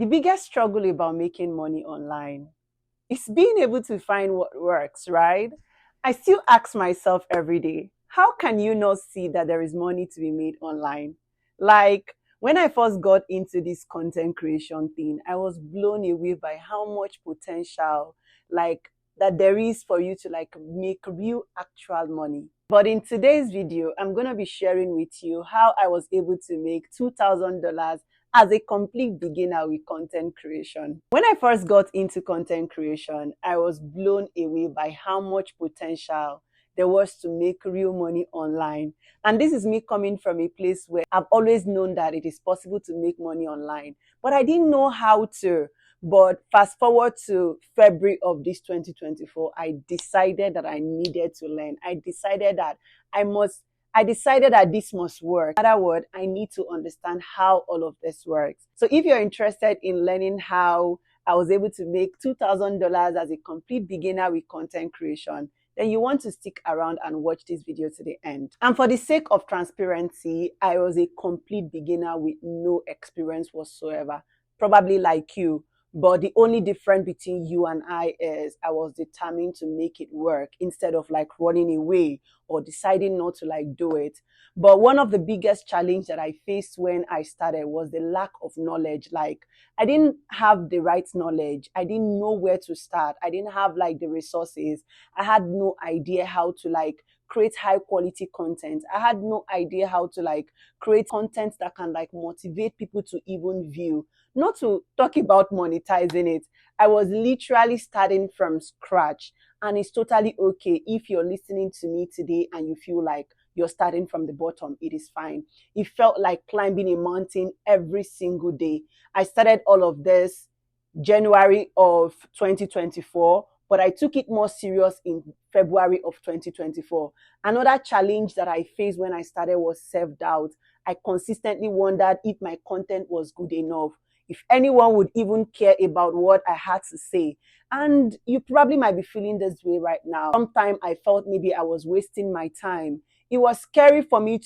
The biggest struggle about making money online is being able to find what works, right? I still ask myself every day, how can you not see that there is money to be made online? Like when I first got into this content creation thing, I was blown away by how much potential like that there is for you to like make real actual money. But in today's video, I'm going to be sharing with you how I was able to make $2,000 as a complete beginner with content creation. When I first got into content creation, I was blown away by how much potential there was to make real money online. And this is me coming from a place where I've always known that it is possible to make money online, but I didn't know how to. But fast forward to February of this 2024, I decided that I needed to learn. I decided that this must work. In other words, I need to understand how all of this works. So if you're interested in learning how I was able to make $2,000 as a complete beginner with content creation, then you want to stick around and watch this video to the end. And for the sake of transparency, I was a complete beginner with no experience whatsoever, probably like you. But the only difference between you and I is I was determined to make it work instead of like running away or deciding not to like do it. But one of the biggest challenge that I faced when I started was the lack of knowledge. Like I didn't have the right knowledge. I didn't know where to start. I didn't have like the resources. I had no idea how to like create high quality content. I had no idea how to like create content that can like motivate people to even view. Not to talk about monetizing it. I was literally starting from scratch, and it's totally okay if you're listening to me today and you feel like you're starting from the bottom. It is fine. It felt like climbing a mountain every single day. I started all of this January of 2024, but I took it more serious in February of 2024. Another challenge that I faced when I started was self-doubt. I consistently wondered if my content was good enough, if anyone would even care about what I had to say. And you probably might be feeling this way right now. Sometimes I felt maybe I was wasting my time. It was scary for me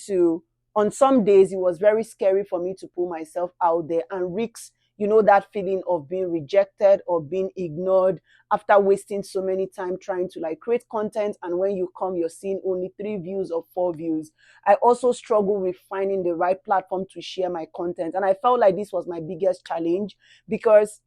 on some days, it was very scary for me to put myself out there and risk, that feeling of being rejected or being ignored after wasting so many time trying to like create content. And when you come, you're seeing only 3 views or 4 views. I also struggle with finding the right platform to share my content. And I felt like this was my biggest challenge because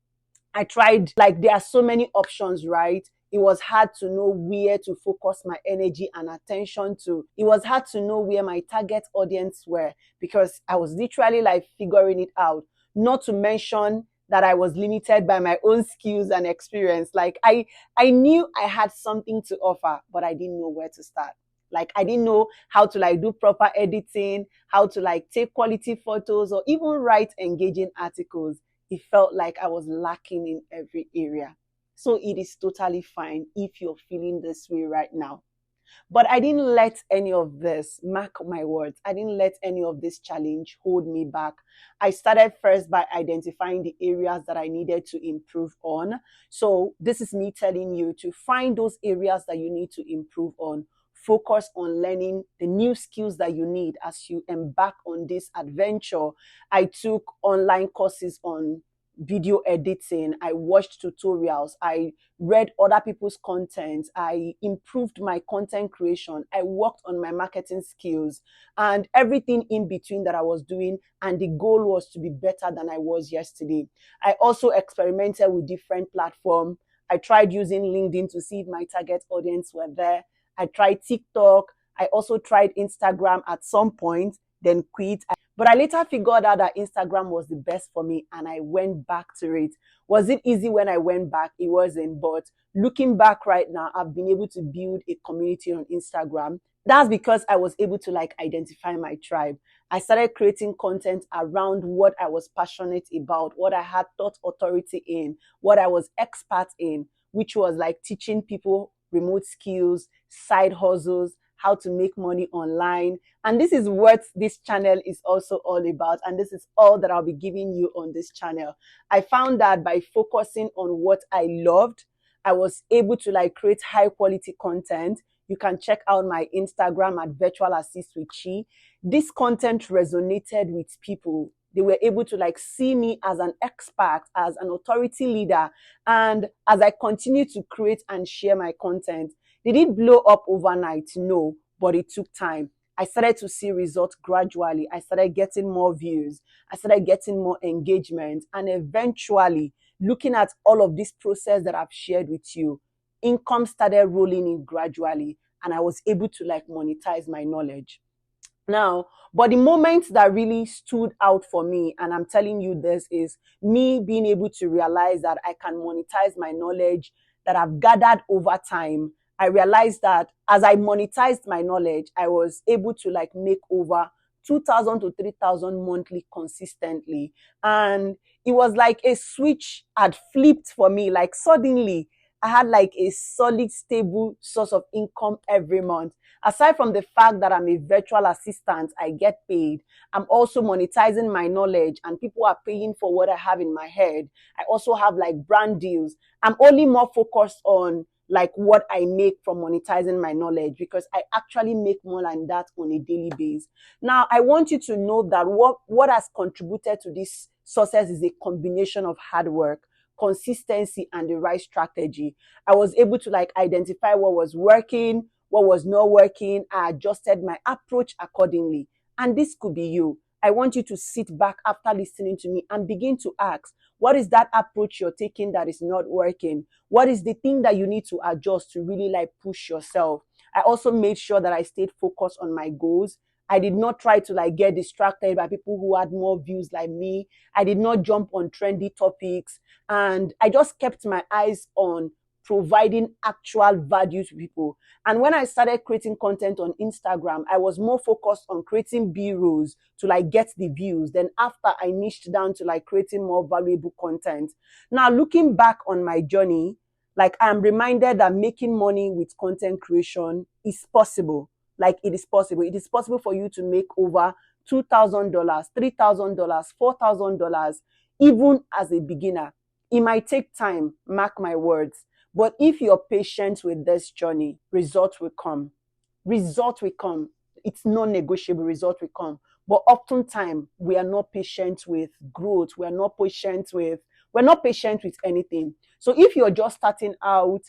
I tried, like there are so many options, right? It was hard to know where to focus my energy and attention to. It was hard to know where my target audience were because I was literally like figuring it out. Not to mention that I was limited by my own skills and experience. Like I knew I had something to offer, but I didn't know where to start. Like I didn't know how to like do proper editing, how to like take quality photos or even write engaging articles. It felt like I was lacking in every area. So it is totally fine if you're feeling this way right now. But I didn't let any of this, mark my words, I didn't let any of this challenge hold me back. I started first by identifying the areas that I needed to improve on. So this is me telling you to find those areas that you need to improve on. Focus on learning the new skills that you need as you embark on this adventure. I took online courses on video editing. I watched tutorials. I read other people's content. I improved my content creation. I worked on my marketing skills and everything in between that I was doing. And the goal was to be better than I was yesterday. I also experimented with different platforms. I tried using LinkedIn to see if my target audience were there. I tried TikTok. I also tried Instagram at some point, then quit. But I later figured out that Instagram was the best for me and I went back to it. Was it easy when I went back? It wasn't. But looking back right now, I've been able to build a community on Instagram. That's because I was able to like identify my tribe. I started creating content around what I was passionate about, what I had thought authority in, what I was expert in, which was like teaching people remote skills, side hustles, how to make money online. And this is what this channel is also all about. And this is all that I'll be giving you on this channel. I found that by focusing on what I loved, I was able to like create high quality content. You can check out my Instagram at Virtual Assist with Chi. This content resonated with people. They were able to like see me as an expert, as an authority leader. And as I continue to create and share my content, did it blow up overnight? No, but it took time. I started to see results gradually. I started getting more views. I started getting more engagement. And eventually, looking at all of this process that I've shared with you, income started rolling in gradually. And I was able to like monetize my knowledge. Now, but the moment that really stood out for me, and I'm telling you this, is me being able to realize that I can monetize my knowledge that I've gathered over time. I realized that as I monetized my knowledge, I was able to like make over 2,000 to 3,000 monthly consistently. And it was like a switch had flipped for me. Like suddenly I had like a solid, stable source of income every month. Aside from the fact that I'm a virtual assistant, I get paid. I'm also monetizing my knowledge and people are paying for what I have in my head. I also have like brand deals. I'm only more focused on like what I make from monetizing my knowledge because I actually make more than that on a daily basis. Now, I want you to know that what has contributed to this success is a combination of hard work, consistency, and the right strategy. I was able to like identify what was working, what was not working. I adjusted my approach accordingly. And this could be you. I want you to sit back after listening to me and begin to ask, what is that approach you're taking that is not working? What is the thing that you need to adjust to really like push yourself? I also made sure that I stayed focused on my goals. I did not try to like get distracted by people who had more views like me. I did not jump on trendy topics. And I just kept my eyes on providing actual value to people. And when I started creating content on Instagram, I was more focused on creating B-rolls to like get the views. Then after I niched down to like creating more valuable content. Now looking back on my journey, like I'm reminded that making money with content creation is possible. Like it is possible. It is possible for you to make over $2,000, $3,000, $4,000, even as a beginner. It might take time, mark my words. But if you're patient with this journey, results will come. Results will come. It's non-negotiable. Results will come. But oftentimes we are not patient with growth. We're not patient with anything. So if you're just starting out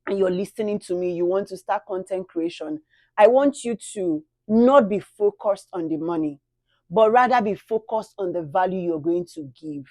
and you're listening to me, you want to start content creation, I want you to not be focused on the money, but rather be focused on the value you're going to give.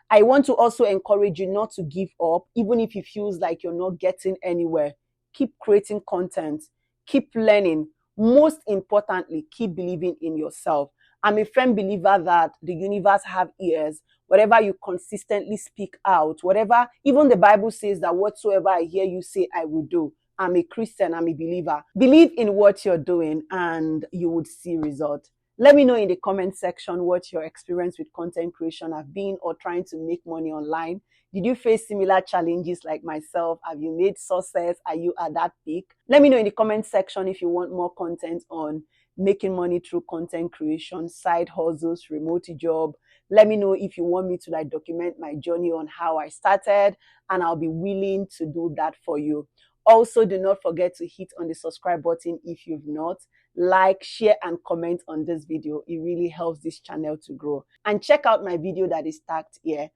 I want to also encourage you not to give up, even if it feels like you're not getting anywhere. Keep creating content, keep learning. Most importantly, keep believing in yourself. I'm a firm believer that the universe have ears. Whatever you consistently speak out, whatever, even the Bible says that whatsoever I hear you say, I will do. I'm a Christian, I'm a believer. Believe in what you're doing and you would see results. Let me know in the comment section what your experience with content creation have been or trying to make money online. Did you face similar challenges like myself? Have you made success? Are you at that peak? Let me know in the comment section if you want more content on making money through content creation, side hustles, remote job. Let me know if you want me to like document my journey on how I started, and I'll be willing to do that for you. Also, do not forget to hit on the subscribe button if you've not. Like, share, and comment on this video. It really helps this channel to grow. And check out my video that is tagged here.